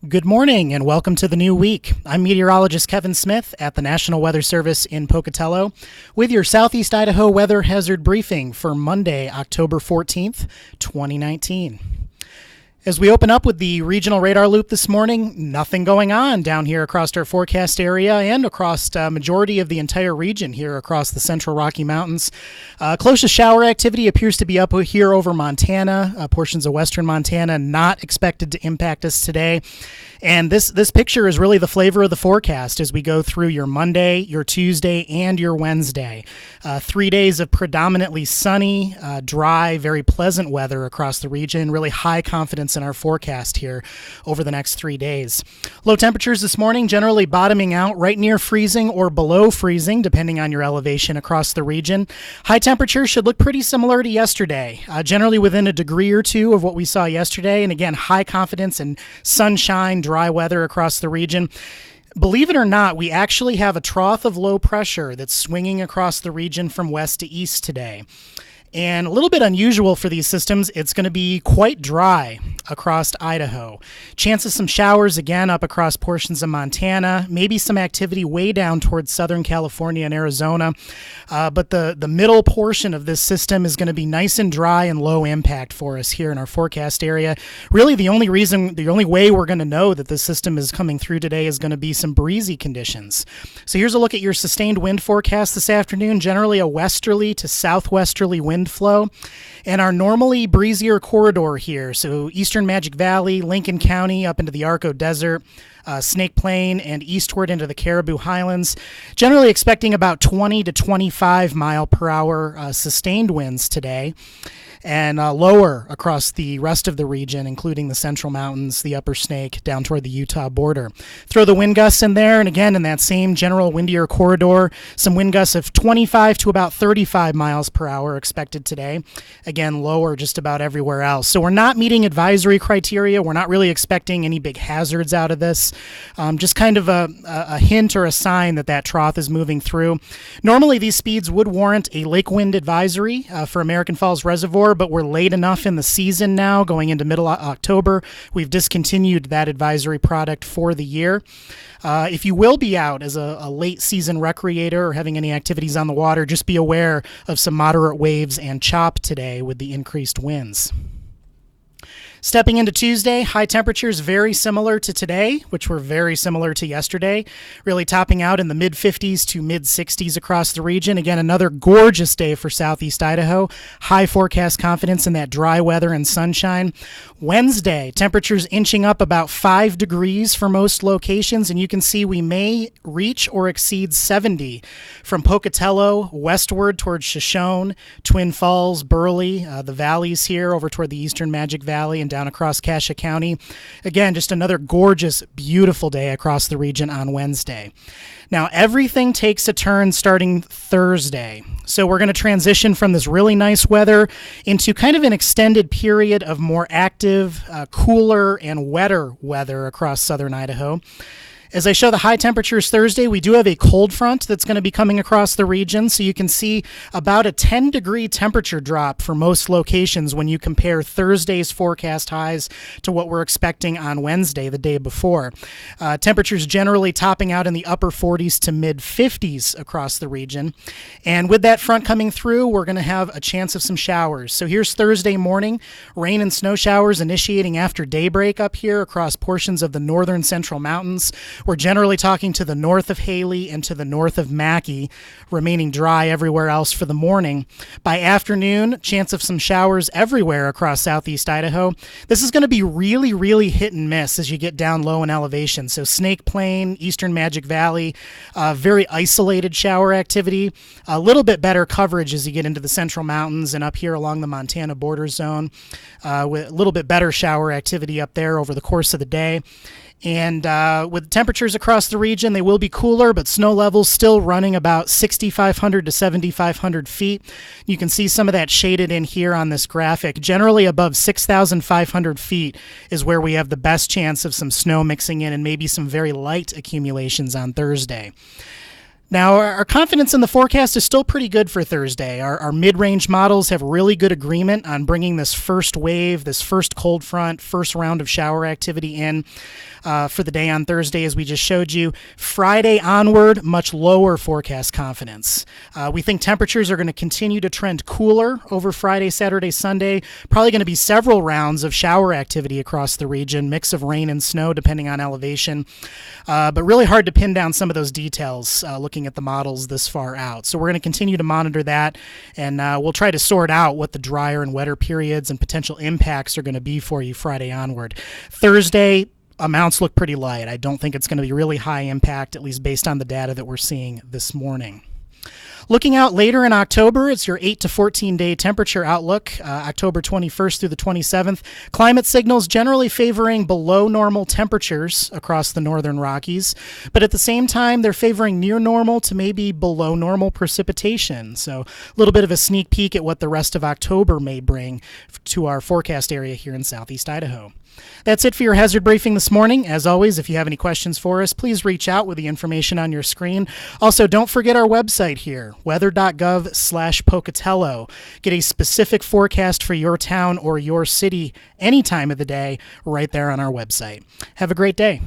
Good morning and welcome to the new week. I'm meteorologist Kevin Smith at the National Weather Service in Pocatello with your Southeast Idaho weather hazard briefing for Monday, October 14th, 2019. As we open up with the regional radar loop this morning, nothing going on down here across our forecast area and across majority of the entire region here across the central Rocky Mountains. Closest shower activity appears to be up here over Montana, portions of western Montana, not expected to impact us today. And this picture is really the flavor of the forecast as we go through your Monday, your Tuesday, and your Wednesday. 3 days of predominantly sunny, dry, very pleasant weather across the region. Really high confidence in our forecast here over the next 3 days. Low temperatures this morning generally bottoming out right near freezing or below freezing, depending on your elevation across the region. High temperatures should look pretty similar to yesterday, generally within a degree or two of what we saw yesterday. And again, high confidence and sunshine, dry weather across the region. Believe it or not, we actually have a trough of low pressure that's swinging across the region from west to east today. And a little bit unusual for these systems, it's going to be quite dry across Idaho. Chance of some showers again up across portions of Montana, maybe some activity way down towards Southern California and Arizona. But the middle portion of this system is going to be nice and dry and low impact for us here in our forecast area. Really, the only way we're going to know that this system is coming through today is going to be some breezy conditions. So here's a look at your sustained wind forecast this afternoon. Generally a westerly to southwesterly wind flow, and our normally breezier corridor here, so eastern Magic Valley, Lincoln County, up into the Arco Desert, Snake Plain, and eastward into the Caribou Highlands. Generally expecting about 20 to 25 mile per hour sustained winds today, and lower across the rest of the region, including the Central Mountains, the Upper Snake, down toward the Utah border. Throw the wind gusts in there, and again, in that same general windier corridor, some wind gusts of 25 to about 35 miles per hour expected today. Again, lower just about everywhere else. So we're not meeting advisory criteria. We're not really expecting any big hazards out of this. Just kind of a hint or a sign that trough is moving through. Normally, these speeds would warrant a lake wind advisory for American Falls Reservoir, but we're late enough in the season now, going into middle October. We've discontinued that advisory product for the year. If you will be out as a late season recreator or having any activities on the water, just be aware of some moderate waves and chop today with the increased winds. Stepping into Tuesday, high temperatures very similar to today, which were very similar to yesterday, really topping out in the mid-50s to mid-60s across the region. Again, another gorgeous day for Southeast Idaho. High forecast confidence in that dry weather and sunshine. Wednesday, temperatures inching up about 5 degrees for most locations, and you can see we may reach or exceed 70 from Pocatello westward towards Shoshone, Twin Falls, Burley, the valleys here over toward the eastern Magic Valley, and down across Cassia County. Again, just another gorgeous, beautiful day across the region on Wednesday. Now, everything takes a turn starting Thursday. So we're going to transition from this really nice weather into kind of an extended period of more active, cooler, and wetter weather across southern Idaho. As I show the high temperatures Thursday, we do have a cold front that's going to be coming across the region, so you can see about a 10-degree temperature drop for most locations when you compare Thursday's forecast highs to what we're expecting on Wednesday, the day before. Temperatures generally topping out in the upper 40s to mid-50s across the region. And with that front coming through, we're going to have a chance of some showers. So here's Thursday morning, rain and snow showers initiating after daybreak up here across portions of the northern central mountains. We're generally talking to the north of Haley and to the north of Mackay, remaining dry everywhere else for the morning. By afternoon, chance of some showers everywhere across southeast Idaho. This is going to be really, really hit and miss as you get down low in elevation. So Snake Plain, eastern Magic Valley, very isolated shower activity. A little bit better coverage as you get into the central mountains and up here along the Montana border zone, with a little bit better shower activity up there over the course of the day. And with temperatures across the region, they will be cooler, but snow levels still running about 6,500 to 7,500 feet. You can see some of that shaded in here on this graphic. Generally above 6,500 feet is where we have the best chance of some snow mixing in and maybe some very light accumulations on Thursday. Now, our confidence in the forecast is still pretty good for Thursday. Our mid-range models have really good agreement on bringing this first wave, this first cold front, first round of shower activity in for the day on Thursday, as we just showed you. Friday onward, much lower forecast confidence. We think temperatures are going to continue to trend cooler over Friday, Saturday, Sunday. Probably going to be several rounds of shower activity across the region, mix of rain and snow depending on elevation. But really hard to pin down some of those details looking at the models this far out. So we're going to continue to monitor that, and we'll try to sort out what the drier and wetter periods and potential impacts are going to be for you Friday onward. Thursday, amounts look pretty light. I don't think it's going to be really high impact, at least based on the data that we're seeing this morning. Looking out later in October, it's your 8 to 14 day temperature outlook, October 21st through the 27th. Climate signals generally favoring below normal temperatures across the northern Rockies, but at the same time, they're favoring near normal to maybe below normal precipitation. So a little bit of a sneak peek at what the rest of October may bring to our forecast area here in southeast Idaho. That's it for your hazard briefing this morning. As always, if you have any questions for us, please reach out with the information on your screen. Also, don't forget our website here, weather.gov/Pocatello. Get a specific forecast for your town or your city any time of the day right there on our website. Have a great day.